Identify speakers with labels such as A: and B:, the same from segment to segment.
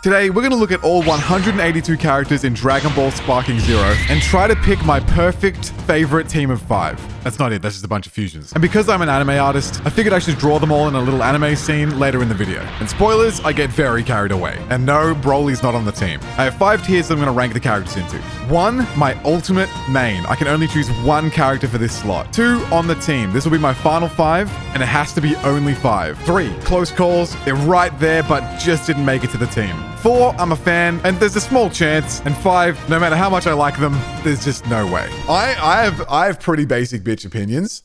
A: Today, we're going to look at all 182 characters in Dragon Ball Sparking Zero and try to pick my perfect favorite team of 5. That's not it, that's just a bunch of fusions. And because I'm an anime artist, I figured I should draw them all in a little anime scene later in the video. And spoilers, I get very carried away. And no, Broly's not on the team. I have 5 tiers that I'm going to rank the characters into. 1, my ultimate main. I can only choose 1 character for this slot. 2, on the team. This will be my final 5, and it has to be only 5. 3, close calls. They're right there, but just didn't make it to the team. 4, I'm a fan, and there's a small chance. And 5, no matter how much I like them, there's just no way. I have pretty basic bitch opinions.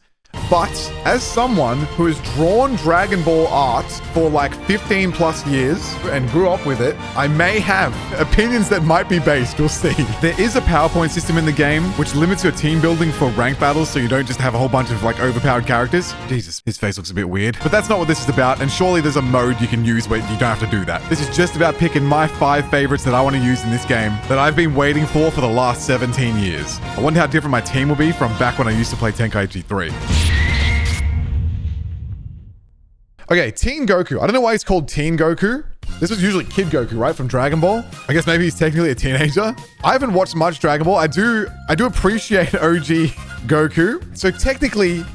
A: But as someone who has drawn Dragon Ball art for like 15 plus years and grew up with it, I may have opinions that might be based. We'll see. There is a PowerPoint system in the game which limits your team building for ranked battles, so you don't just have a whole bunch of like overpowered characters. Jesus, his face looks a bit weird. But that's not what this is about, and surely there's a mode you can use where you don't have to do that. This is just about picking my 5 favorites that I want to use in this game that I've been waiting for the last 17 years. I wonder how different my team will be from back when I used to play Tenkaichi 3. Okay, Teen Goku. I don't know why he's called Teen Goku. This was usually Kid Goku, right? From Dragon Ball. I guess maybe he's technically a teenager. I haven't watched much Dragon Ball. I do appreciate OG Goku. So technically,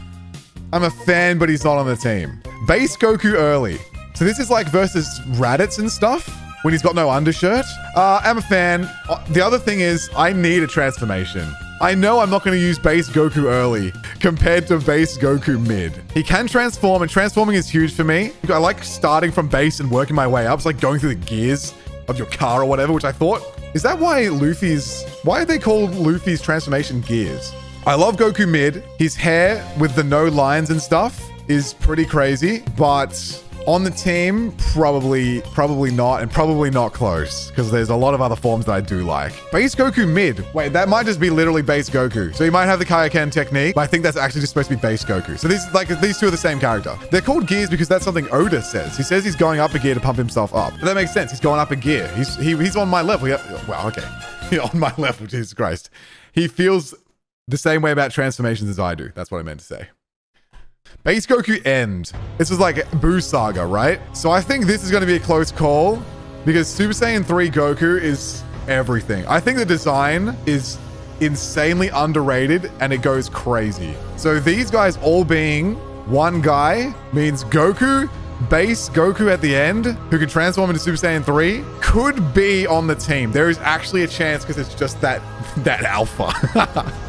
A: I'm a fan, but he's not on the team. Base Goku early. So this is like versus Raditz and stuff when he's got no undershirt. I'm a fan. The other thing is I need a transformation. I know I'm not going to use base Goku early compared to base Goku mid. He can transform, and transforming is huge for me. I like starting from base and working my way up. It's like going through the gears of your car or whatever, which I thought, is that why why are they called Luffy's transformation gears? I love Goku mid. His hair with the no lines and stuff is pretty crazy, but on the team, probably not, and probably not close, because there's a lot of other forms that I do like. Base Goku mid. Wait, that might just be literally base Goku. So he might have the Kaioken technique, but I think that's actually just supposed to be base Goku. So these two are the same character. They're called gears because that's something Oda says. He says he's going up a gear to pump himself up. But that makes sense. He's going up a gear. He's on my level. Well, okay. On my level, Jesus Christ. He feels the same way about transformations as I do. That's what I meant to say. Base Goku end. This was like Buu Saga, right? So I think this is going to be a close call because Super Saiyan 3 Goku is everything. I think the design is insanely underrated and it goes crazy. So these guys all being one guy means Goku, base Goku at the end, who can transform into Super Saiyan 3, could be on the team. There is actually a chance because it's just that alpha.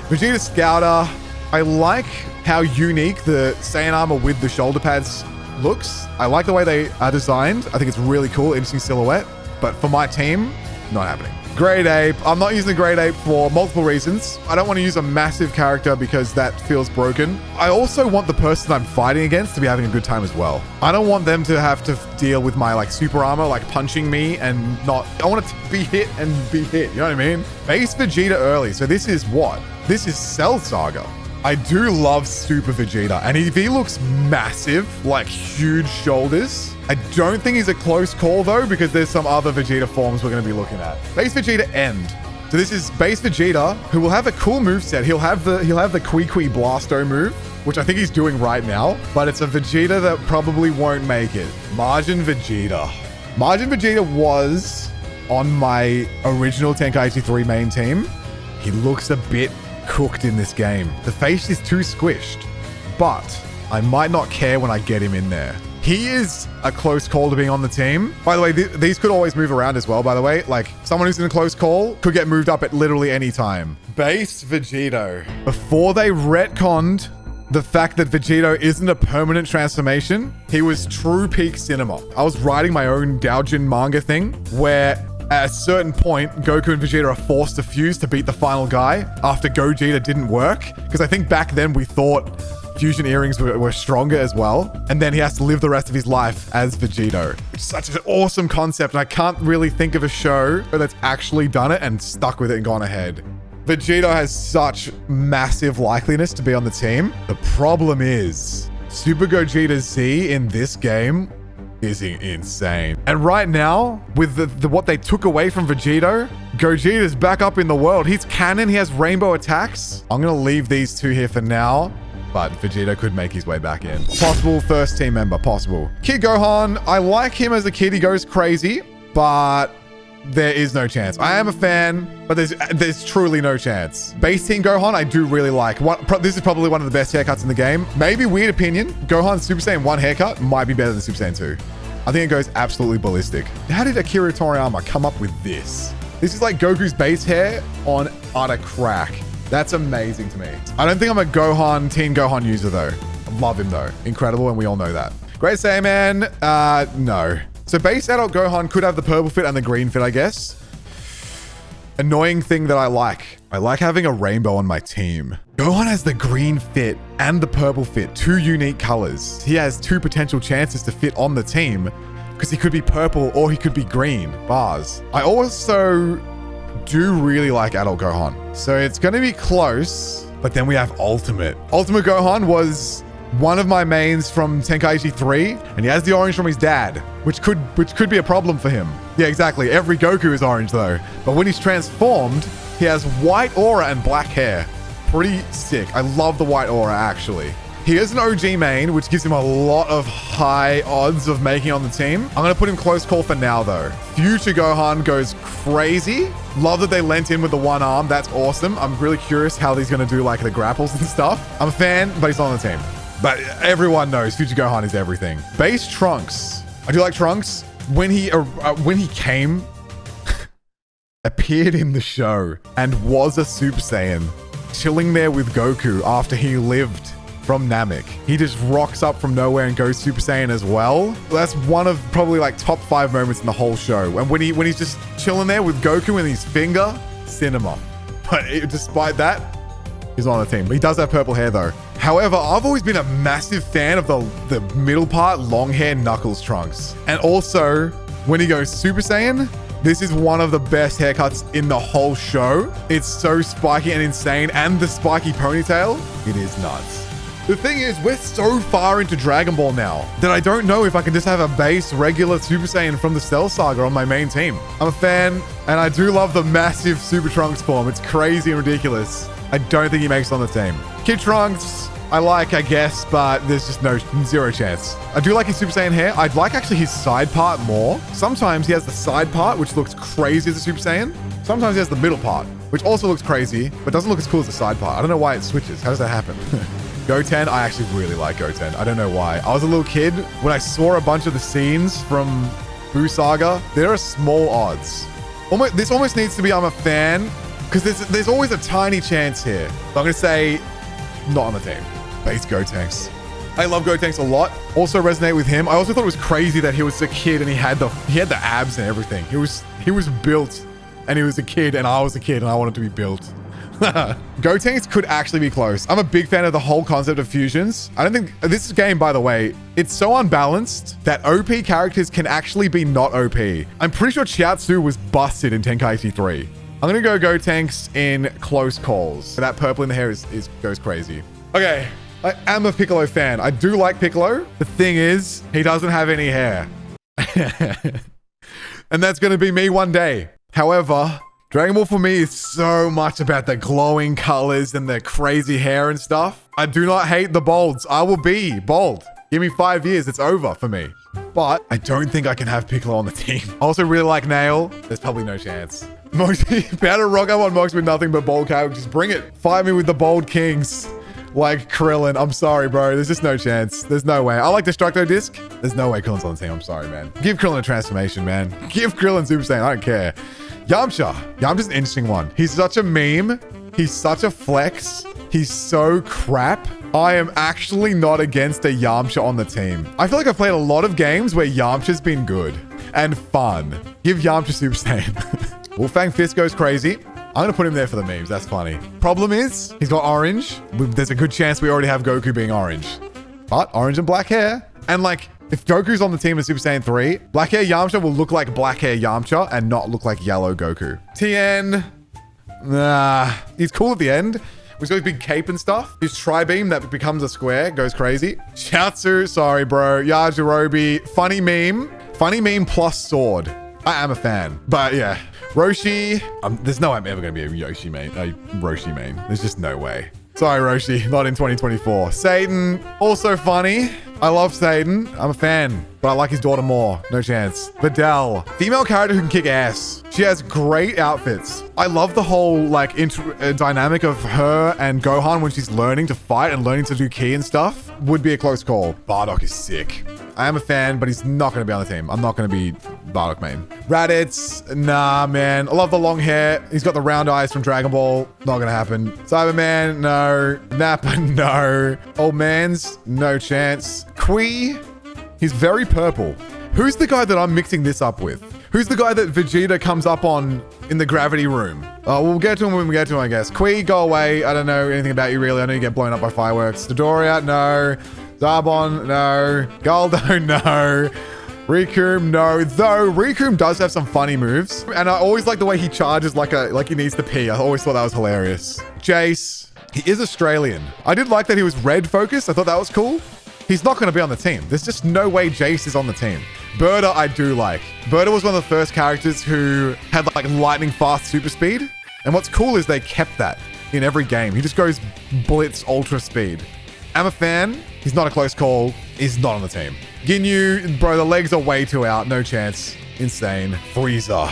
A: Vegeta Scouter. I like how unique the Saiyan armor with the shoulder pads looks. I like the way they are designed. I think it's really cool, interesting silhouette. But for my team, not happening. Great Ape. I'm not using the Great Ape for multiple reasons. I don't want to use a massive character because that feels broken. I also want the person I'm fighting against to be having a good time as well. I don't want them to have to deal with my like super armor, like punching me and not... I want it to be hit and be hit. You know what I mean? Base Vegeta early. So this is what? This is Cell Saga. I do love Super Vegeta, and if he looks massive, like huge shoulders, I don't think he's a close call though, because there's some other Vegeta forms we're going to be looking at. Base Vegeta end. So this is base Vegeta, who will have a cool moveset. He'll have the Kui Blasto move, which I think he's doing right now, but it's a Vegeta that probably won't make it. Majin Vegeta. Majin Vegeta was on my original Tenkaichi 3 main team. He looks a bit cooked in this game. The face is too squished, but I might not care when I get him in there. He is a close call to being on the team. By the way, these could always move around as well, by the way. Like, someone who's in a close call could get moved up at literally any time. Base Vegito. Before they retconned the fact that Vegito isn't a permanent transformation, he was true peak cinema. I was writing my own Doujin manga thing where at a certain point, Goku and Vegeta are forced to fuse to beat the final guy after Gogeta didn't work. Because I think back then we thought fusion earrings were stronger as well. And then he has to live the rest of his life as Vegito. It's such an awesome concept. And I can't really think of a show that's actually done it and stuck with it and gone ahead. Vegito has such massive likeliness to be on the team. The problem is Super Gogeta Z in this game is insane. And right now, with what they took away from Vegito, Gogeta's back up in the world. He's canon. He has rainbow attacks. I'm going to leave these two here for now, but Vegeta could make his way back in. Possible first team member, possible. Kid Gohan, I like him as a kid. He goes crazy, but there is no chance. I am a fan, but there's truly no chance. Base Teen Gohan, I do really like. This is probably one of the best haircuts in the game. Maybe weird opinion, Gohan Super Saiyan 1 haircut might be better than Super Saiyan 2. I think it goes absolutely ballistic. How did Akira Toriyama come up with this? This is like Goku's base hair on utter crack. That's amazing to me. I don't think I'm a Teen Gohan user though. I love him though. Incredible, and we all know that. Great Saiyaman, no. So base adult Gohan could have the purple fit and the green fit, I guess. Annoying thing that I like having a rainbow on my team. Gohan has the green fit and the purple fit, 2 unique colors. He has 2 potential chances to fit on the team because he could be purple or he could be green. Bars. I also do really like adult Gohan. So it's going to be close, but then we have Ultimate. Ultimate Gohan was one of my mains from Tenkaichi 3, and he has the orange from his dad, which could be a problem for him. Yeah, exactly. Every Goku is orange though. But when he's transformed, he has white aura and black hair. Pretty sick. I love the white aura actually. He is an OG main, which gives him a lot of high odds of making on the team. I'm going to put him close call for now though. Future Gohan goes crazy. Love that they lent in with the 1 arm. That's awesome. I'm really curious how he's going to do like the grapples and stuff. I'm a fan, but he's not on the team. But everyone knows Future Gohan is everything. Base Trunks. I do like Trunks. When he came, appeared in the show and was a Super Saiyan, chilling there with Goku after he lived from Namek. He just rocks up from nowhere and goes Super Saiyan as well. That's one of probably like top 5 moments in the whole show. And when he's just chilling there with Goku and his finger, cinema. But despite that, he's not on the team. But he does have purple hair though. However, I've always been a massive fan of the middle part, long hair Knuckles Trunks. And also, when he goes Super Saiyan, this is one of the best haircuts in the whole show. It's so spiky and insane. And the spiky ponytail, it is nuts. The thing is, we're so far into Dragon Ball now that I don't know if I can just have a base regular Super Saiyan from the Cell Saga on my main team. I'm a fan, and I do love the massive Super Trunks form. It's crazy and ridiculous. I don't think he makes it on the team. Kid Trunks, I like, I guess, but there's just zero chance. I do like his Super Saiyan hair. I'd like actually his side part more. Sometimes he has the side part, which looks crazy as a Super Saiyan. Sometimes he has the middle part, which also looks crazy, but doesn't look as cool as the side part. I don't know why it switches. How does that happen? Goten, I actually really like Goten. I don't know why. I was a little kid. When I saw a bunch of the scenes from Buu Saga, there are small odds. This almost needs to be I'm a fan, because there's always a tiny chance here. So I'm going to say not on the team. Base Gotenks. I love Gotenks a lot. Also resonate with him. I also thought it was crazy that he was a kid and he had the abs and everything. He was built and he was a kid and I was a kid and I wanted to be built. Gotenks could actually be close. I'm a big fan of the whole concept of fusions. I don't think this game, by the way, it's so unbalanced that OP characters can actually be not OP. I'm pretty sure Chiaotzu was busted in Tenkaichi 3. I'm gonna go Gotenks in close calls. That purple in the hair goes crazy. Okay, I am a Piccolo fan. I do like Piccolo. The thing is, he doesn't have any hair. And that's gonna be me one day. However, Dragon Ball for me is so much about the glowing colors and the crazy hair and stuff. I do not hate the bolds. I will be bold. Give me 5 years, it's over for me. But I don't think I can have Piccolo on the team. I also really like Nail. There's probably no chance. Moxie, about to rock up on Mox with nothing but bold characters. Bring it. Fight me with the bold kings. Like Krillin. I'm sorry, bro. There's just no chance. There's no way. I like Destructo Disc. There's no way Krillin's on the team. I'm sorry, man. Give Krillin a transformation, man. Give Krillin Super Saiyan. I don't care. Yamcha. Yamcha's an interesting one. He's such a meme. He's such a flex. He's so crap. I am actually not against a Yamcha on the team. I feel like I've played a lot of games where Yamcha's been good and fun. Give Yamcha Super Saiyan. Wolfang Fist goes crazy. I'm going to put him there for the memes. That's funny. Problem is, he's got orange. There's a good chance we already have Goku being orange. But orange and black hair. And like, if Goku's on the team in Super Saiyan 3, black hair Yamcha will look like black hair Yamcha and not look like yellow Goku. Tien. Nah. He's cool at the end. He's got his big cape and stuff. His tri-beam that becomes a square goes crazy. Chiaotzu, sorry, bro. Yajirobe, funny meme. Funny meme plus sword. I am a fan. But yeah. Roshi. There's no way I'm ever going to be a Yoshi main. A Roshi main. There's just no way. Sorry, Roshi, not in 2024. Satan, also funny. I love Satan. I'm a fan, but I like his daughter more. No chance. Videl, female character who can kick ass. She has great outfits. I love the whole like dynamic of her and Gohan when she's learning to fight and learning to do ki and stuff. Would be a close call. Bardock is sick. I am a fan, but he's not going to be on the team. I'm not going to be Bardock main. Raditz, nah, man. I love the long hair. He's got the round eyes from Dragon Ball. Not going to happen. Cyberman, no. Nappa, no. Old Man's, no chance. Kui, he's very purple. Who's the guy that I'm mixing this up with? Who's the guy that Vegeta comes up on in the gravity room? Oh, we'll get to him when we get to him, I guess. Kui, go away. I don't know anything about you, really. I know you get blown up by fireworks. Dodoria, no. Zarbon, no. Galdo, no. Rikum, no. Though Rikum does have some funny moves. And I always like the way he charges like he needs to pee. I always thought that was hilarious. Jace, he is Australian. I did like that he was red focused. I thought that was cool. He's not going to be on the team. There's just no way Jace is on the team. Berta, I do like. Berta was one of the first characters who had like lightning fast super speed. And what's cool is they kept that in every game. He just goes blitz ultra speed. I'm a fan. He's not a close call. He's not on the team. Ginyu, bro, the legs are way too out. No chance. Insane. Frieza.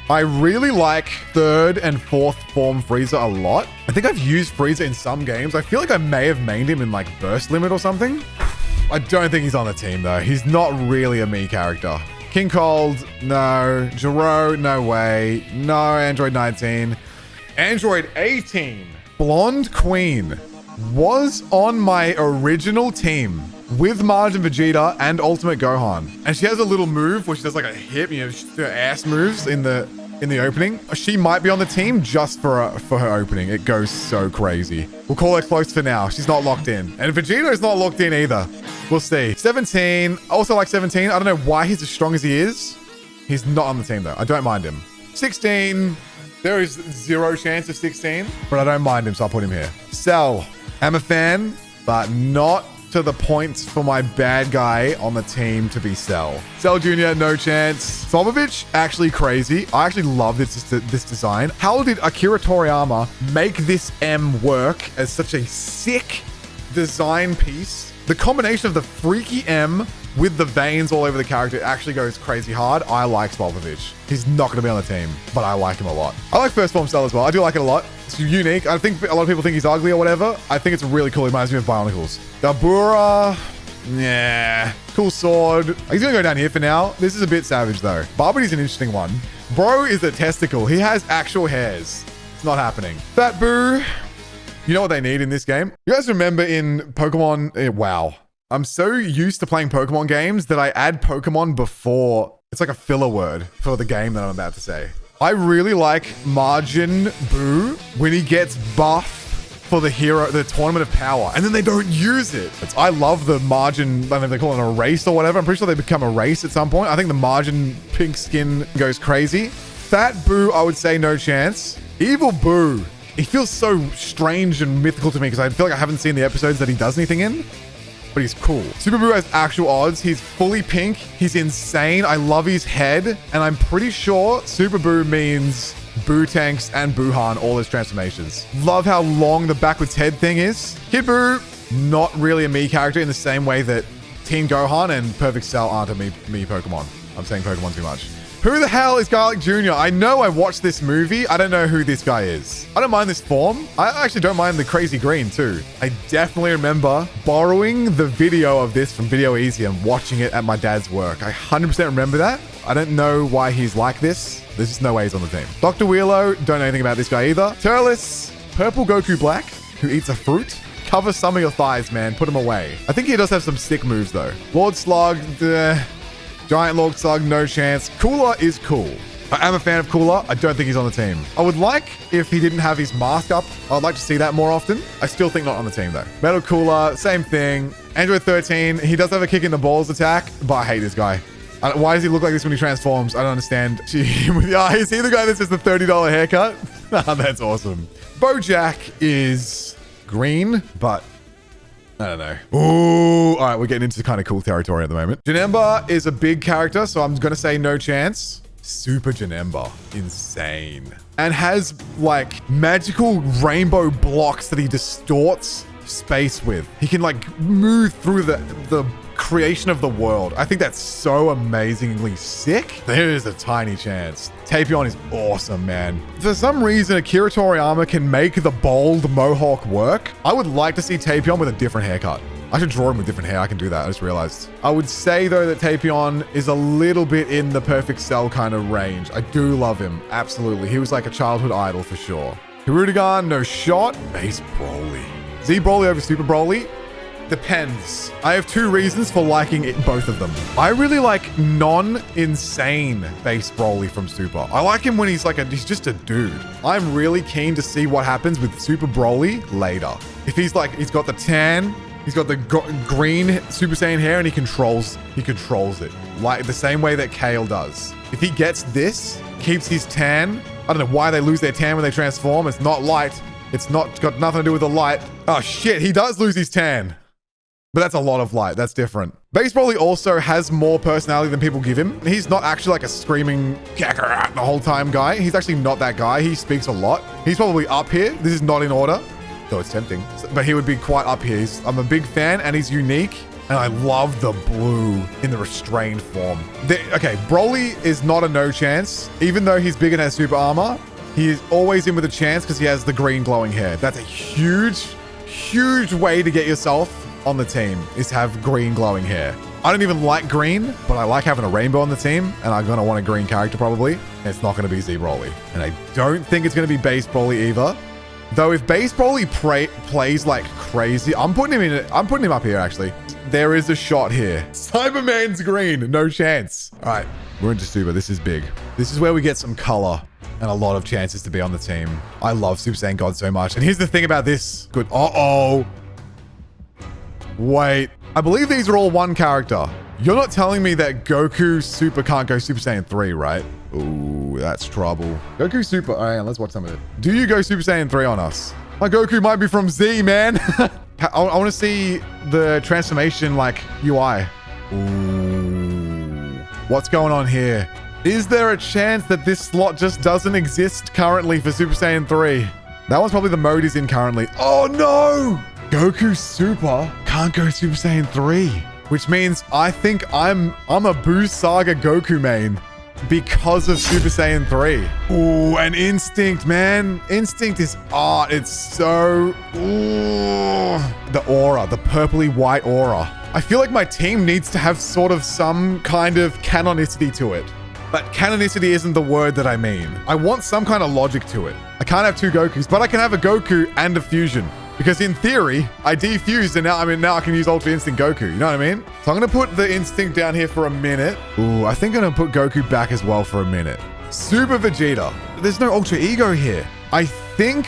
A: I really like third and fourth form Frieza a lot. I think I've used Frieza in some games. I feel like I may have mained him in like Burst Limit or something. I don't think he's on the team though. He's not really a me character. King Cold, no. Gero, no way. No, Android 19. Android 18. Blonde Queen was on my original team with Majin Vegeta and Ultimate Gohan. And she has a little move where she does like a hip, you know, her ass moves in the opening. She might be on the team just for her opening. It goes so crazy. We'll call her close for now. She's not locked in. And Vegeta is not locked in either. We'll see. 17. Also like 17. I don't know why he's as strong as he is. He's not on the team though. I don't mind him. 16. There is zero chance of 16, but I don't mind him, so I'll put him here. Cell. I'm a fan, but not to the point for my bad guy on the team to be Cell. Cell Jr., no chance. Somovich, actually crazy. I actually love this design. How did Akira Toriyama make this M work as such a sick design piece? The combination of the freaky M with the veins all over the character actually goes crazy hard. I like Spopovich. He's not going to be on the team, but I like him a lot. I like First Form Cell as well. I do like it a lot. It's unique. I think a lot of people think he's ugly or whatever. I think it's really cool. It reminds me of Bionicles. Dabura, yeah. Cool sword. He's going to go down here for now. This is a bit savage though. Barbady's an interesting one. Bro is a testicle. He has actual hairs. It's not happening. Fat Boo. You know what they need in this game? You guys remember in Pokemon? Wow. I'm so used to playing Pokemon games that I add Pokemon before. It's like a filler word for the game that I'm about to say. I really like Majin Buu when he gets buff for the Tournament of Power, and then they don't use it. I love the Majin, I don't know if they call it a race or whatever. I'm pretty sure they become a race at some point. I think the Majin pink skin goes crazy. Fat Buu, I would say no chance. Evil Buu. He feels so strange and mythical to me because I feel like I haven't seen the episodes that he does anything in. But he's cool. Super Buu has actual odds. He's fully pink. He's insane. I love his head. And I'm pretty sure Super Buu means Buu-Tanks and Buuhan, all his transformations. Love how long the backwards head thing is. Kid Buu, not really a me character in the same way that Teen Gohan and Perfect Cell aren't a me Pokemon. I'm saying Pokemon too much. Who the hell is Garlic Jr.? I know I watched this movie. I don't know who this guy is. I don't mind this form. I actually don't mind the crazy green too. I definitely remember borrowing the video of this from Video Easy and watching it at my dad's work. I 100% remember that. I don't know why he's like this. There's just no way he's on the team. Dr. Wheelo, don't know anything about this guy either. Turles, Purple Goku Black, who eats a fruit. Cover some of your thighs, man. Put him away. I think he does have some sick moves though. Lord Slug, Giant Lord Slug, no chance. Cooler is cool. I am a fan of Cooler. I don't think he's on the team. I would like if he didn't have his mask up. I'd like to see that more often. I still think not on the team though. Metal Cooler, same thing. Android 13, he does have a kick in the balls attack, but I hate this guy. Why does he look like this when he transforms? I don't understand. Yeah, is he the guy that says the $30 haircut? That's awesome. Bojack is green, but I don't know. Ooh, all right, we're getting into kind of cool territory at the moment. Janemba is a big character, so I'm going to say no chance. Super Janemba. Insane. And has like magical rainbow blocks that he distorts space with. He can like move through the creation of the world. I think that's so amazingly sick. There is a tiny chance. Tapion is awesome, man. For some reason, Akira Toriyama can make the bold mohawk work. I would like to see Tapion with a different haircut. I should draw him with different hair. I can do that. I just realized. I would say, though, that Tapion is a little bit in the Perfect Cell kind of range. I do love him. Absolutely. He was like a childhood idol for sure. Hirudegarn, no shot. Base Broly. Z Broly over Super Broly? Depends. I have two reasons for liking both of them. I really like non-insane Base Broly from Super. I like him when he's just a dude. I'm really keen to see what happens with Super Broly later. If he's got the tan, he's got the green Super Saiyan hair, and he controls it. Like the same way that Kale does. If he gets this, keeps his tan, I don't know why they lose their tan when they transform. It's not light. It's got nothing to do with the light. Oh shit, he does lose his tan. But that's a lot of light. That's different. Base Broly also has more personality than people give him. He's not actually like a screaming Kakarot the whole time guy. He's actually not that guy. He speaks a lot. He's probably up here. This is not in order, though it's tempting. But he would be quite up here. I'm a big fan, and he's unique. And I love the blue in the restrained form. Okay, Broly is not a no chance. Even though he's big and has super armor, he is always in with a chance because he has the green glowing hair. That's a huge, huge way to get yourself on the team, is have green glowing hair. I don't even like green, but I like having a rainbow on the team, and I'm gonna want a green character probably. And it's not gonna be Z Broly. And I don't think it's gonna be Base Broly either. Though if Base Broly plays like crazy, I'm putting him up here actually. There is a shot here. Cyberman's green, no chance. All right, we're into Super. This is big. This is where we get some color and a lot of chances to be on the team. I love Super Saiyan God so much. And here's the thing about this. Good. Uh-oh. Wait. I believe these are all one character. You're not telling me that Goku Super can't go Super Saiyan 3, right? Ooh, that's trouble. Goku Super. All right, let's watch some of it. Do you go Super Saiyan 3 on us? My Goku might be from Z, man. I want to see the transformation like UI. Ooh. What's going on here? Is there a chance that this slot just doesn't exist currently for Super Saiyan 3? That one's probably the mode he's in currently. Oh no! Goku Super can't go Super Saiyan 3. Which means I think I'm a Buu Saga Goku main because of Super Saiyan 3. Ooh, and Instinct, man. Instinct is art. It's so... Ooh. The aura, the purpley white aura. I feel like my team needs to have sort of some kind of canonicity to it. But canonicity isn't the word that I mean. I want some kind of logic to it. I can't have two Gokus, but I can have a Goku and a fusion. Because in theory, I defused and now I can use Ultra Instinct Goku. You know what I mean? So I'm going to put the Instinct down here for a minute. Ooh, I think I'm going to put Goku back as well for a minute. Super Vegeta. There's no Ultra Ego here. I think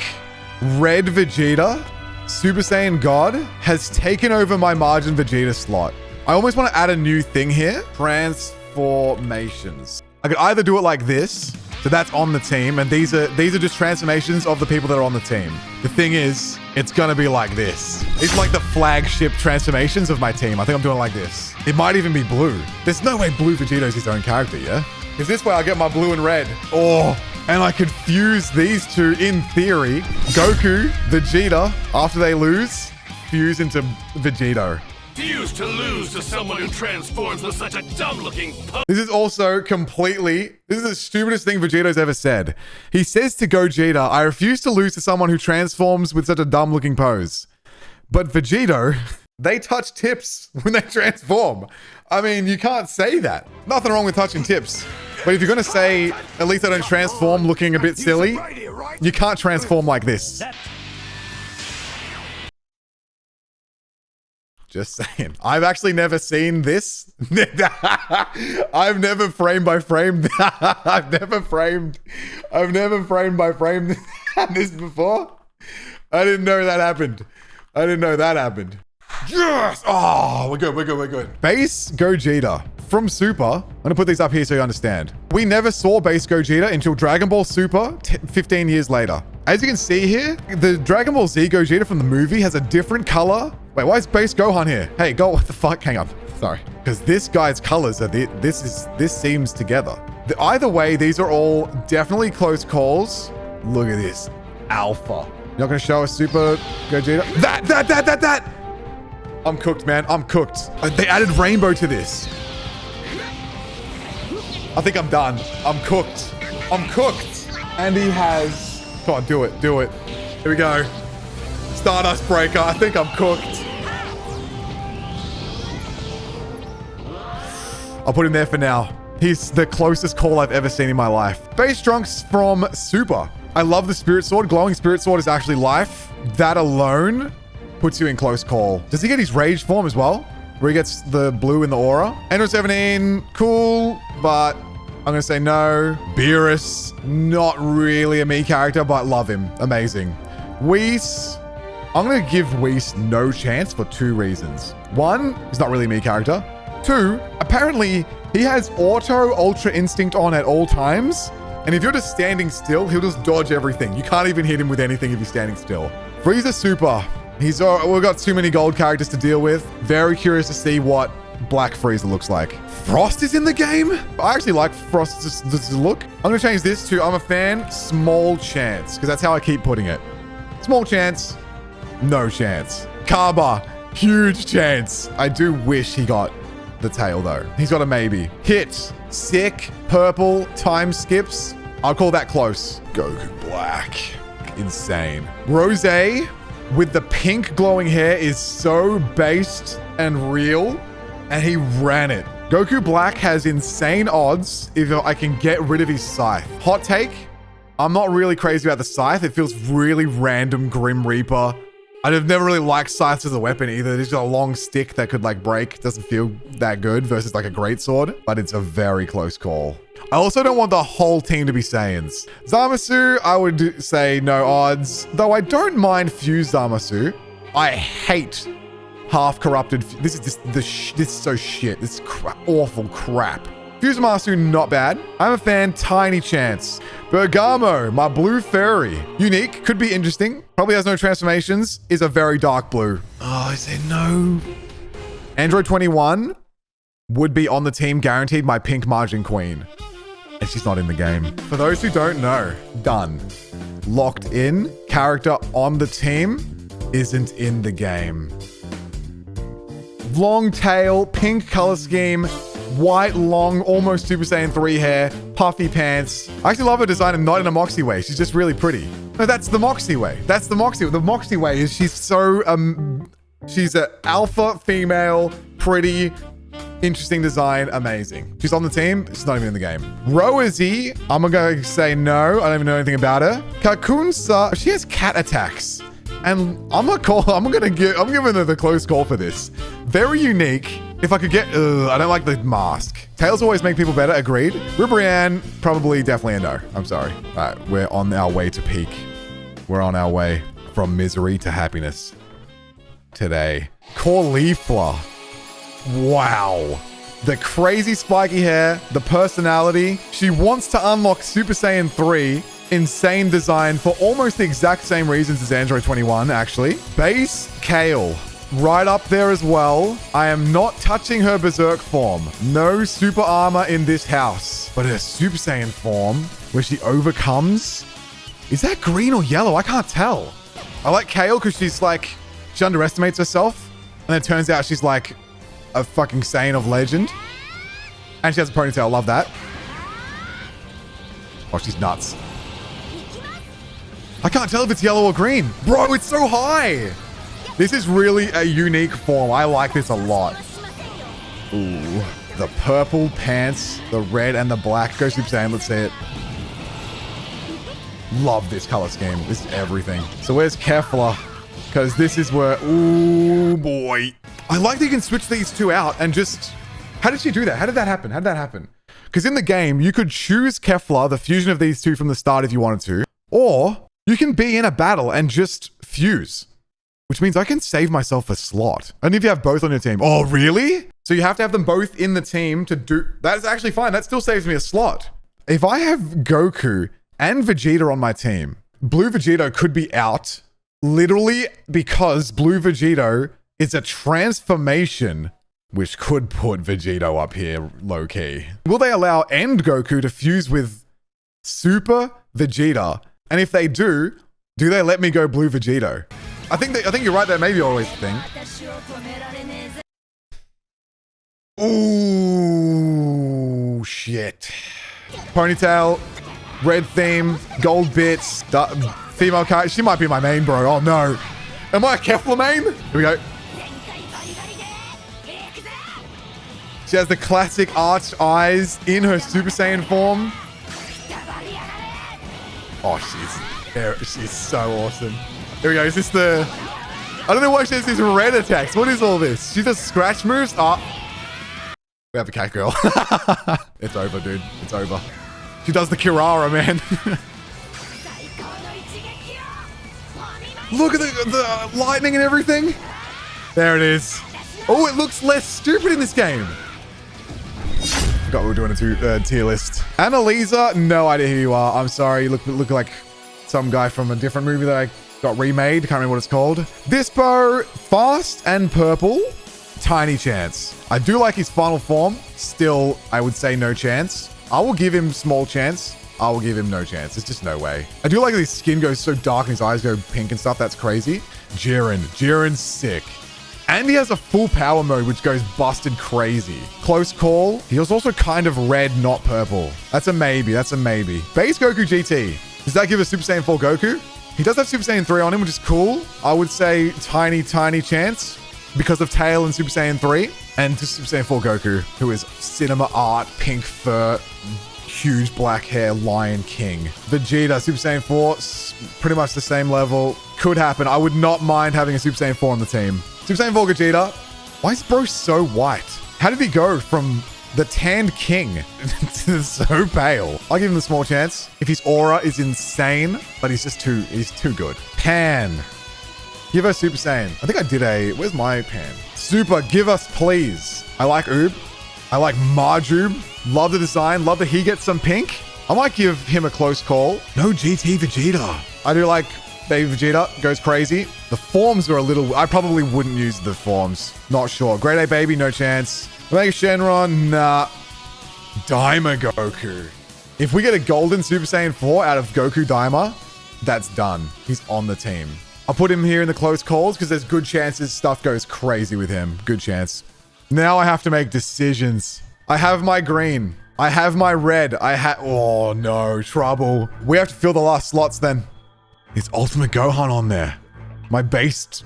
A: Red Vegeta, Super Saiyan God, has taken over my Margin Vegeta slot. I almost want to add a new thing here. Transformations. I could either do it like this, so that's on the team, and these are just transformations of the people that are on the team. The thing is, it's gonna be like this. It's like the flagship transformations of my team. I think I'm doing it like this. It might even be blue. There's no way Blue Vegeto's his own character, yeah? Because this way I get my blue and red. Oh, and I could fuse these two in theory. Goku, Vegeta, after they lose, fuse into Vegeto.
B: Refuse to lose to someone who transforms with such a dumb-looking pose.
A: This is also this is the stupidest thing Vegeto's ever said. He says to Gogeta, I refuse to lose to someone who transforms with such a dumb-looking pose. But Vegeto, they touch tips when they transform. I mean, you can't say that. Nothing wrong with touching tips. But if you're going to say, at least I don't transform looking a bit silly, you can't transform like this. Just saying. I've actually never seen this. I've never frame by frame. I've never frame by frame this before. I didn't know that happened. Yes! Oh, we're good. Base Gogeta from Super. I'm gonna put these up here so you understand. We never saw Base Gogeta until Dragon Ball Super 15 years later. As you can see here, the Dragon Ball Z Gogeta from the movie has a different color. Wait, why is Base Gohan here? Hey, what the fuck? Hang up. Sorry. Because this guy's colors are this seems together. Either way, these are all definitely close calls. Look at this. Alpha. You're not going to show a Super Gogeta? That! I'm cooked, man. I'm cooked. They added Rainbow to this. I think I'm done. I'm cooked. I'm cooked. And he has... Come on, do it. Do it. Here we go. Stardust Breaker. I think I'm cooked. I'll put him there for now. He's the closest call I've ever seen in my life. Base Trunks from Super. I love the Spirit Sword. Glowing Spirit Sword is actually life. That alone puts you in close call. Does he get his Rage form as well? Where he gets the blue in the aura? Android 17, cool, but I'm going to say no. Beerus, not really a me character, but love him. Amazing. Whis, I'm going to give Whis no chance for 2 reasons. 1, he's not really a me character. 2, apparently he has auto Ultra Instinct on at all times. And if you're just standing still, he'll just dodge everything. You can't even hit him with anything if you're standing still. Frieza Super. We've got too many gold characters to deal with. Very curious to see what Black Frieza looks like. Frost is in the game? I actually like Frost's look. I'm going to change this to, I'm a fan, small chance. Because that's how I keep putting it. Small chance, no chance. Kaba, huge chance. I do wish he got the tail though. He's got a maybe. Hit, sick, purple, time skips. I'll call that close. Goku Black. Insane. Rose with the pink glowing hair is so based and real, and he ran it. Goku Black has insane odds if I can get rid of his scythe. Hot take, I'm not really crazy about the scythe. It feels really random Grim Reaper. I've never really liked scythes as a weapon either. It's just a long stick that could like break. Doesn't feel that good versus like a greatsword, but it's a very close call. I also don't want the whole team to be Saiyans. Zamasu, I would say no odds, though I don't mind Fuse Zamasu. I hate half corrupted. This is so shit. This is awful crap. Fuse Zamasu, not bad. I'm a fan, tiny chance. Bergamo, my blue fairy. Unique, could be interesting. Probably has no transformations. Is a very dark blue. Oh, is there no... Android 21 would be on the team guaranteed my pink Margin Queen. And she's not in the game. For those who don't know, done. Locked in. Character on the team isn't in the game. Long tail, pink color scheme, white, long, almost Super Saiyan 3 hair, puffy pants. I actually love her design and not in a Moxie way. She's just really pretty. No, that's the Moxie way. That's the Moxie way. The Moxie way is she's so, she's an alpha female, pretty, interesting design, amazing. She's on the team. She's not even in the game. Rosie, I'm gonna say no. I don't even know anything about her. Kakunsa, she has cat attacks. And I'm giving her the close call for this. Very unique. If I could get, I don't like the mask. Tails always make people better, agreed. Ribrianne, probably definitely a no. I'm sorry. All right, we're on our way to peak. We're on our way from misery to happiness today. Caulifla. Wow. The crazy spiky hair, the personality. She wants to unlock Super Saiyan 3. Insane design for almost the exact same reasons as Android 21, actually. Base Kale. Right up there as well. I am not touching her Berserk form. No super armor in this house. But her Super Saiyan form, where she overcomes... Is that green or yellow? I can't tell. I like Kale because she's like... She underestimates herself. And then it turns out she's like a fucking Saiyan of legend. And she has a ponytail. Love that. Oh, she's nuts. I can't tell if it's yellow or green. Bro, it's so high. This is really a unique form. I like this a lot. Ooh, the purple pants, the red and the black. Go Super Saiyan, let's see it. Love this color scheme. This is everything. So where's Kefla? Because this is where, ooh boy. I like that you can switch these two out and just, how did she do that? How did that happen? How did that happen? Because in the game, you could choose Kefla, the fusion of these two from the start if you wanted to, or you can be in a battle and just fuse, which means I can save myself a slot. Only if you have both on your team. Oh, really? So you have to have them both in the team to do... That's actually fine. That still saves me a slot. If I have Goku and Vegeta on my team, Blue Vegito could be out literally because Blue Vegito is a transformation which could put Vegito up here low-key. Will they allow End Goku to fuse with Super Vegeta? And if they do they let me go Blue Vegito? I think you're right. That may be always the thing. Ooh, shit. Ponytail, red theme, gold bits, female character. She might be my main, bro. Oh no. Am I a Kefla main? Here we go. She has the classic arched eyes in her Super Saiyan form. Oh, she's so awesome. Here we go. Is this the... I don't know why she has these red attacks. What is all this? She does scratch moves? Oh. We have a cat girl. It's over, dude. It's over. She does the Kirara, man. Look at the lightning and everything. There it is. Oh, it looks less stupid in this game. Forgot we were doing a tier list. Annalisa, no idea who you are. I'm sorry. You look like some guy from a different movie that I got remade. Can't remember what it's called. Dispo, fast and purple. Tiny chance. I do like his final form. Still, I would say no chance. I will give him small chance. I will give him no chance. There's just no way. I do like that his skin goes so dark and his eyes go pink and stuff. That's crazy. Jiren's sick. And he has a full power mode, which goes busted crazy. Close call. He was also kind of red, not purple. That's a maybe. That's a maybe. Base Goku GT. Does that give us Super Saiyan 4 Goku? He does have Super Saiyan 3 on him, which is cool. I would say tiny chance because of Tail and Super Saiyan 3. And just Super Saiyan 4 Goku, who is cinema art, pink fur, huge black hair, Lion King. Vegeta, Super Saiyan 4, pretty much the same level. Could happen. I would not mind having a Super Saiyan 4 on the team. Super Saiyan 4 Vegeta. Why is bro so white? How did he go from the tanned king to so pale? I'll give him a small chance. If his aura is insane, but he's too good. Pan. Give us Super Saiyan. I think I did where's my Pan? Super, give us please. I like Oob. I like Marjube. Love the design. Love that he gets some pink. I might give him a close call. No GT Vegeta. I do like Baby Vegeta. Goes crazy. The forms are a little... I probably wouldn't use the forms. Not sure. Grade A Baby, no chance. Omega Shenron, nah. Daima Goku. If we get a golden Super Saiyan 4 out of Goku Daima, that's done. He's on the team. I'll put him here in the close calls because there's good chances stuff goes crazy with him. Good chance. Now I have to make decisions. I have my green. I have my red. Oh no, trouble. We have to fill the last slots then. Is Ultimate Gohan on there? My base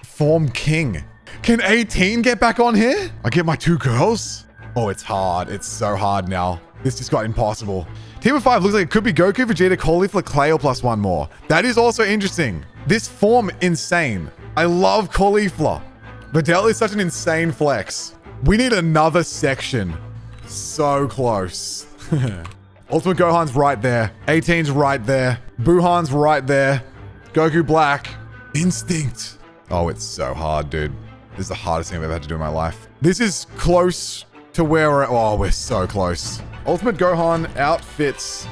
A: form king. Can 18 get back on here? I get my 2 girls? Oh, it's hard. It's so hard now. This just got impossible. Team of 5 looks like it could be Goku, Vegeta, Caulifla, Clay, plus one more. That is also interesting. This form, insane. I love Caulifla. Videl is such an insane flex. We need another section. So close. Ultimate Gohan's right there. 18's right there. Buhan's right there. Goku Black. Instinct. Oh, it's so hard, dude. This is the hardest thing I've ever had to do in my life. This is close to where we're at. Oh, we're so close. Ultimate Gohan outfits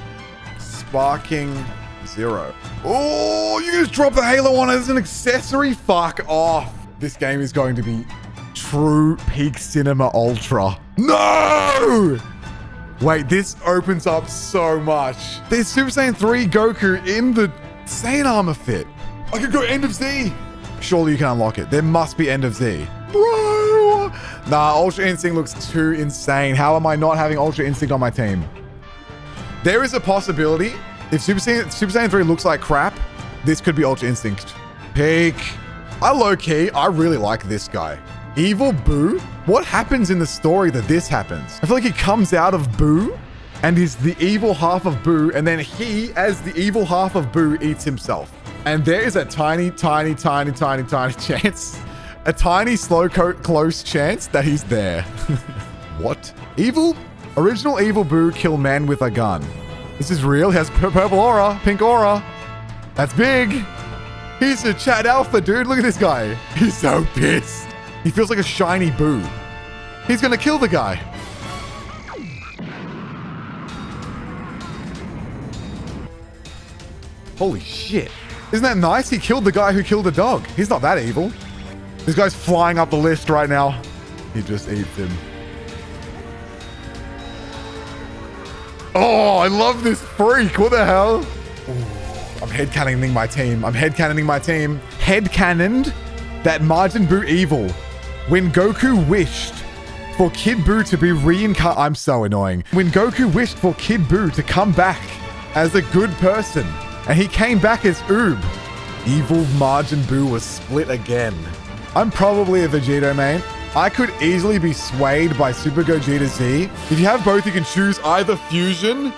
A: Sparking 0. Oh, you just drop the Halo on it as an accessory? Fuck off. This game is going to be true peak cinema ultra. No! Wait, this opens up so much. There's Super Saiyan 3 Goku in the Saiyan armor fit. I could go End of Z. Surely you can unlock it. There must be End of Z. Bro! Nah, Ultra Instinct looks too insane. How am I not having Ultra Instinct on my team? There is a possibility. If Super Saiyan 3 looks like crap, this could be Ultra Instinct. Peak. I really like this guy. Evil Boo? What happens in the story that this happens? I feel like he comes out of Boo and is the evil half of Boo, and then he, as the evil half of Boo, eats himself. And there is a tiny chance, a tiny close chance that he's there. What? Original Evil Boo kill men with a gun. This is real. He has purple aura, pink aura. That's big. He's a Chad Alpha, dude. Look at this guy. He's so pissed. He feels like a shiny Boo. He's gonna kill the guy. Holy shit. Isn't that nice? He killed the guy who killed the dog. He's not that evil. This guy's flying up the list right now. He just eats him. Oh, I love this freak. What the hell? Ooh, I'm headcanoning my team. Headcanoned that Majin Buu evil. When Goku wished for Kid Buu to be reincarnated. I'm so annoying. When Goku wished for Kid Buu to come back as a good person, and he came back as Oob, evil Majin Buu was split again. I'm probably a Vegito main. I could easily be swayed by Super Gogeta Z. If you have both, you can choose either fusion.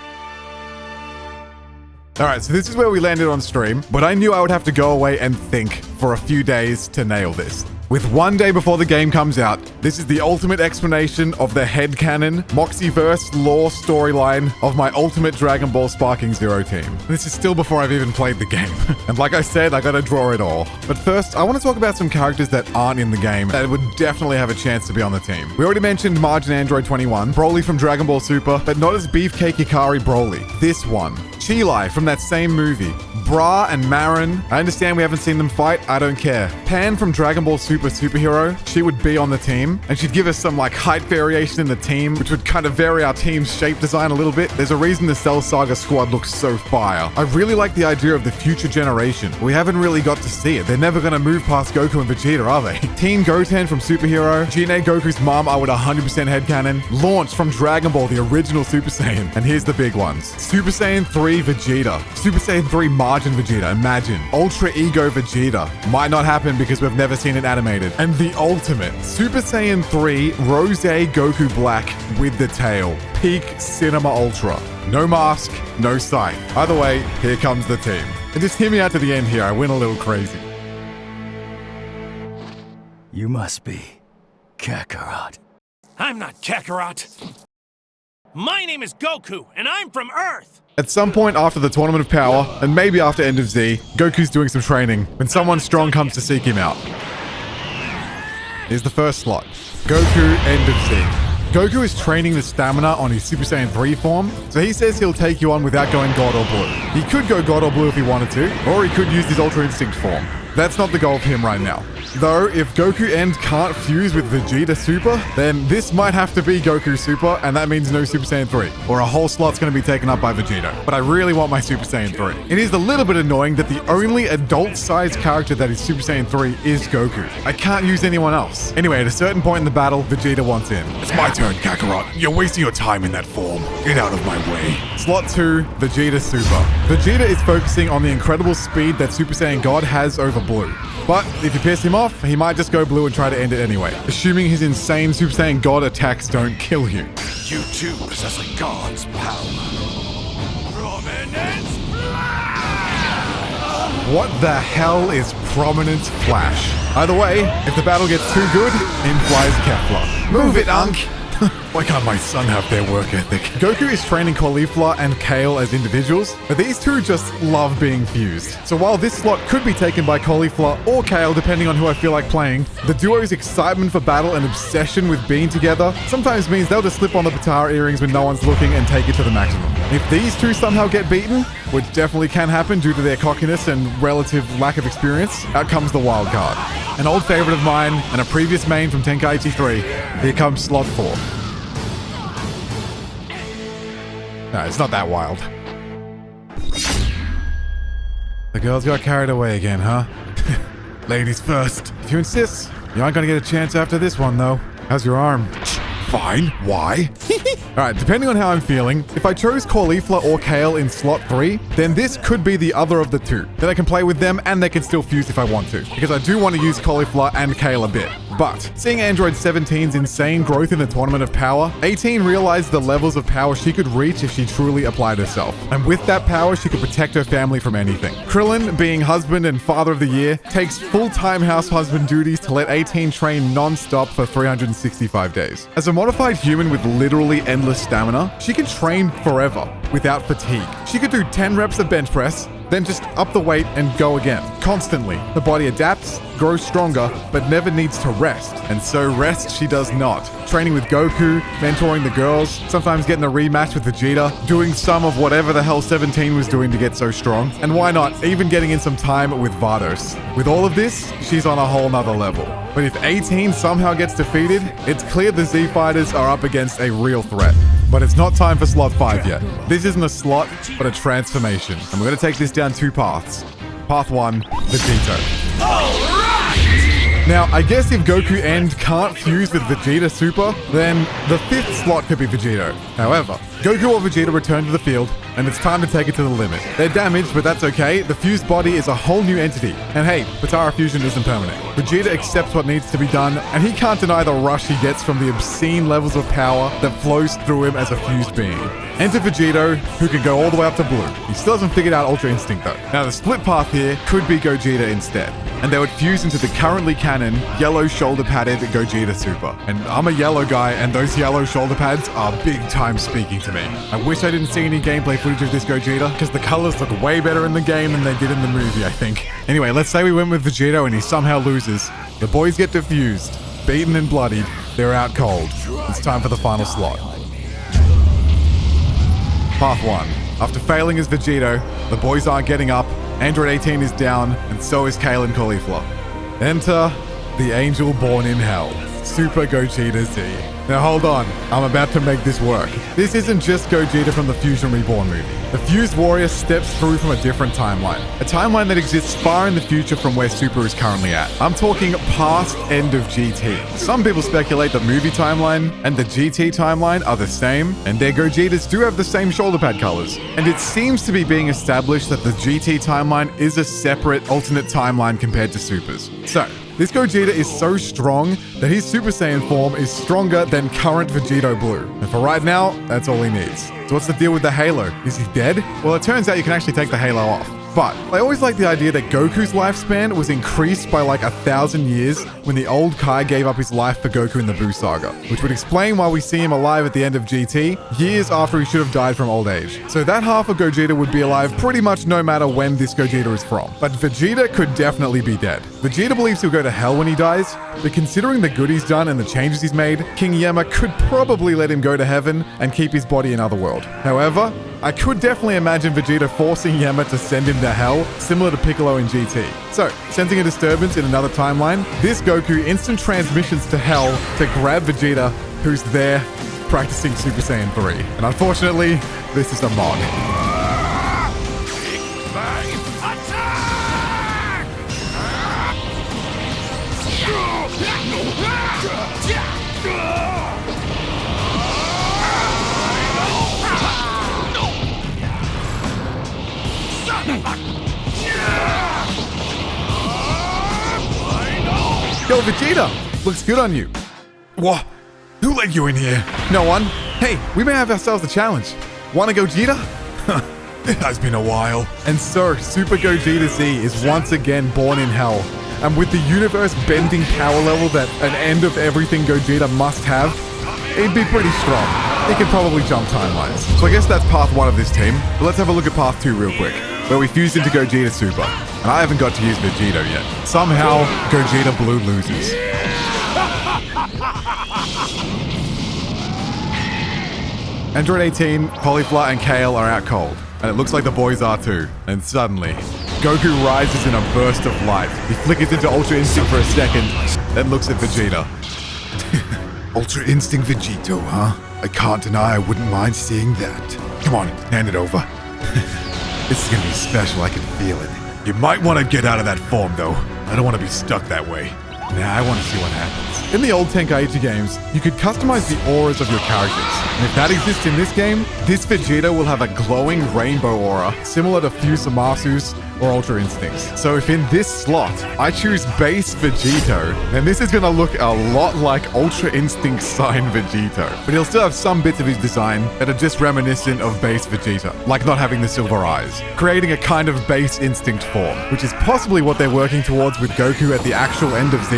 A: All right, so this is where we landed on stream, but I knew I would have to go away and think for a few days to nail this. With one day before the game comes out, this is the ultimate explanation of the headcanon Moxieverse lore storyline of my ultimate Dragon Ball Sparking Zero team. This is still before I've even played the game. And like I said, I gotta draw it all. But first, I want to talk about some characters that aren't in the game that would definitely have a chance to be on the team. We already mentioned Majin Android 21, Broly from Dragon Ball Super, but not as Beefcake Hikari Broly. This one, Cheelai from that same movie, Bra and Marin. I understand we haven't seen them fight, I don't care. Pan from Dragon Ball Super Superhero, she would be on the team, and she'd give us some like height variation in the team, which would kind of vary our team's shape design a little bit. There's a reason the Cell Saga squad looks so fire. I really like the idea of the future generation. We haven't really got to see it. They're never gonna move past Goku and Vegeta, are they? Teen Goten from Superhero, Jine Goku's mom, I would 100% headcanon. Launch from Dragon Ball, the original Super Saiyan. And here's the big ones. Super Saiyan 3 Vegeta. Super Saiyan 3 Majin Vegeta, imagine. Ultra Ego Vegeta. Might not happen because we've never seen it animated. And the ultimate, Super Saiyan 3 Rose Goku Black with the tail. Peak Cinema Ultra. No mask, no sight. Either way, here comes the team. And just hear me out to the end here, I went a little crazy.
C: You must be Kakarot.
B: I'm not Kakarot. My name is Goku, and I'm from Earth.
A: At some point after the Tournament of Power, and maybe after End of Z, Goku's doing some training when someone strong comes to seek him out. Here's the first slot. Goku, End of Z. Goku is training the stamina on his Super Saiyan 3 form, so he says he'll take you on without going God or Blue. He could go God or Blue if he wanted to, or he could use his Ultra Instinct form. That's not the goal for him right now. Though, if Goku End can't fuse with Vegeta Super, then this might have to be Goku Super, and that means no Super Saiyan 3, or a whole slot's going to be taken up by Vegeta. But I really want my Super Saiyan 3. It is a little bit annoying that the only adult-sized character that is Super Saiyan 3 is Goku. I can't use anyone else. Anyway, at a certain point in the battle, Vegeta wants in. It's my turn, Kakarot. You're wasting your time in that form. Get out of my way. Slot 2, Vegeta Super. Vegeta is focusing on the incredible speed that Super Saiyan God has over Blue. But if you piss him off, he might just go blue and try to end it anyway, assuming his insane Super Saiyan God attacks don't kill you.
B: You too possess a god's power. Prominence Flash!
A: What the hell is Prominence Flash? Either way, if the battle gets too good, in flies Kefla. Move it, Unk! Why can't my son have their work ethic? Goku is training Caulifla and Kale as individuals, but these two just love being fused. So while this slot could be taken by Caulifla or Kale, depending on who I feel like playing, the duo's excitement for battle and obsession with being together sometimes means they'll just slip on the Potara earrings when no one's looking and take it to the maximum. If these two somehow get beaten, which definitely can happen due to their cockiness and relative lack of experience, out comes the wild card. An old favorite of mine and a previous main from Tenkaichi 3. Here comes slot 4. No, it's not that wild. The girls got carried away again, huh? Ladies first. If you insist, you aren't gonna get a chance after this one, though. How's your arm? Fine. Why? Alright, depending on how I'm feeling, if I chose Caulifla or Kale in slot 3, then this could be the other of the two. Then I can play with them and they can still fuse if I want to, because I do want to use Caulifla and Kale a bit. But seeing Android 17's insane growth in the Tournament of Power, 18 realized the levels of power she could reach if she truly applied herself. And with that power, she could protect her family from anything. Krillin, being husband and father of the year, takes full-time house husband duties to let 18 train non-stop for 365 days. As a modified human with literally endless stamina, she can train forever without fatigue. She could do 10 reps of bench press, then just up the weight and go again. Constantly. The body adapts, grows stronger, but never needs to rest. And so rest she does not. Training with Goku, mentoring the girls, sometimes getting a rematch with Vegeta, doing some of whatever the hell 17 was doing to get so strong. And why not, even getting in some time with Vados. With all of this, she's on a whole nother level. But if 18 somehow gets defeated, it's clear the Z Fighters are up against a real threat. But it's not time for slot 5 yet. This isn't a slot, but a transformation. And we're going to take this down 2 paths. Path 1, Vegito. Now, I guess if Goku and can't fuse with Vegeta Super, then the 5th slot could be Vegito. However, Goku or Vegeta return to the field, and it's time to take it to the limit. They're damaged, but that's okay. The fused body is a whole new entity. And hey, Potara fusion isn't permanent. Vegeta accepts what needs to be done, and he can't deny the rush he gets from the obscene levels of power that flows through him as a fused being. Enter Vegito, who can go all the way up to blue. He still hasn't figured out Ultra Instinct though. Now the split path here could be Gogeta instead, and they would fuse into the currently canon yellow shoulder padded Gogeta Super. And I'm a yellow guy, and those yellow shoulder pads are big time speaking to me. I wish I didn't see any gameplay footage of this Gogeta, because the colors look way better in the game than they did in the movie, I think. Anyway, let's say we went with Vegito and he somehow loses. The boys get defused, beaten and bloodied, they're out cold. It's time for the final slot. Path 1. After failing as Vegito, the boys aren't getting up, Android 18 is down, and so is Kale and Caulifla. Enter the angel born in hell, Super Gogeta Z. Now hold on, I'm about to make this work. This isn't just Gogeta from the Fusion Reborn movie. The Fused Warrior steps through from a different timeline. A timeline that exists far in the future from where Super is currently at. I'm talking past end of GT. Some people speculate the movie timeline and the GT timeline are the same, and their Gogetas do have the same shoulder pad colors. And it seems to be being established that the GT timeline is a separate alternate timeline compared to Super's. So, this Gogeta is so strong that his Super Saiyan form is stronger than current Vegito Blue. And for right now, that's all he needs. So what's the deal with the halo? Is he dead? Well, it turns out you can actually take the halo off. But I always like the idea that Goku's lifespan was increased by like 1,000 years when the old Kai gave up his life for Goku in the Buu Saga, which would explain why we see him alive at the end of GT, years after he should have died from old age. So that half of Gogeta would be alive pretty much no matter when this Gogeta is from. But Vegeta could definitely be dead. Vegeta believes he'll go to hell when he dies, but considering the good he's done and the changes he's made, King Yama could probably let him go to heaven and keep his body in Otherworld. However, I could definitely imagine Vegeta forcing Yama to send him to hell, similar to Piccolo in GT. So, sensing a disturbance in another timeline, this Goku instant transmissions to hell to grab Vegeta, who's there practicing Super Saiyan 3. And unfortunately, this is a mod. Yo, Vegeta! Looks good on you. What? Who let you in here? No one. Hey, we may have ourselves a challenge. Wanna Gogeta? It has been a while. And so, Super Gogeta Z is once again born in hell. And with the universe bending power level that an end of everything Gogeta must have, it'd be pretty strong. It could probably jump timelines. So I guess that's path 1 of this team. But let's have a look at path 2 real quick, where we fused into Gogeta Super. And I haven't got to use Vegito yet. Somehow, Gogeta Blue loses. Android 18, Caulifla, and Kale are out cold. And it looks like the boys are too. And suddenly, Goku rises in a burst of light. He flickers into Ultra Instinct for a second, then looks at Vegeta. Ultra Instinct Vegito, huh? I can't deny I wouldn't mind seeing that. Come on, hand it over. This is gonna be special, I can feel it. You might want to get out of that form though. I don't want to be stuck that way. Nah, I want to see what happens. In the old Tenkaichi games, you could customize the auras of your characters. And if that exists in this game, this Vegeta will have a glowing rainbow aura, similar to Fusamasu's or Ultra Instinct's. So if in this slot, I choose base Vegito, then this is gonna look a lot like Ultra Instinct Sign Vegito. But he'll still have some bits of his design that are just reminiscent of base Vegeta, like not having the silver eyes, creating a kind of base Instinct form, which is possibly what they're working towards with Goku at the actual end of Z,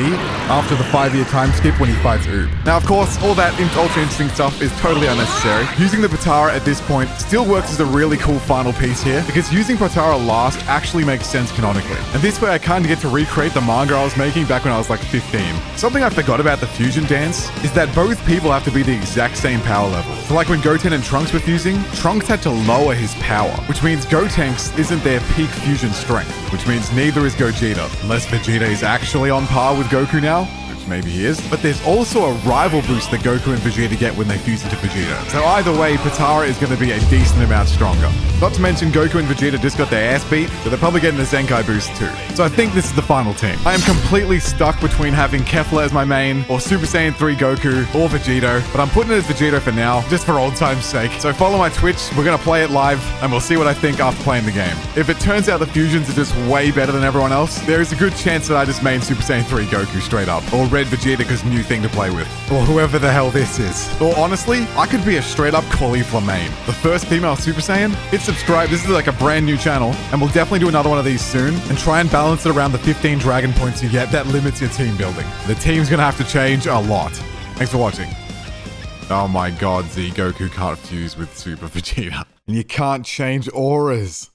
A: after the 5-year time skip when he fights Oob. Now, of course, all that Ultra Instinct stuff is totally completely unnecessary. Using the Potara at this point still works as a really cool final piece here, because using Potara last actually makes sense canonically. And this way I kind of get to recreate the manga I was making back when I was like 15. Something I forgot about the fusion dance is that both people have to be the exact same power level. So like when Goten and Trunks were fusing, Trunks had to lower his power, which means Gotenks isn't their peak fusion strength, which means neither is Gogeta, unless Vegeta is actually on par with Goku now. Maybe he is. But there's also a rival boost that Goku and Vegeta get when they fuse into Vegeta. So either way, Potara is going to be a decent amount stronger. Not to mention Goku and Vegeta just got their ass beat, so they're probably getting a Zenkai boost too. So I think this is the final team. I am completely stuck between having Kefla as my main, or Super Saiyan 3 Goku, or Vegito, but I'm putting it as Vegito for now, just for old time's sake. So follow my Twitch, we're going to play it live, and we'll see what I think after playing the game. If it turns out the fusions are just way better than everyone else, there is a good chance that I just main Super Saiyan 3 Goku straight up, or Red Vegeta because new thing to play with, or whoever the hell this is. Or honestly, I could be a straight up Caulifla main. The first female Super Saiyan. Hit subscribe, this is like a brand new channel, and we'll definitely do another one of these soon, and try and balance it around the 15 dragon points you get that limits your team building. The team's gonna have to change a lot. Thanks for watching. Oh my god, Z, Goku can't fuse with Super Vegeta. And you can't change auras.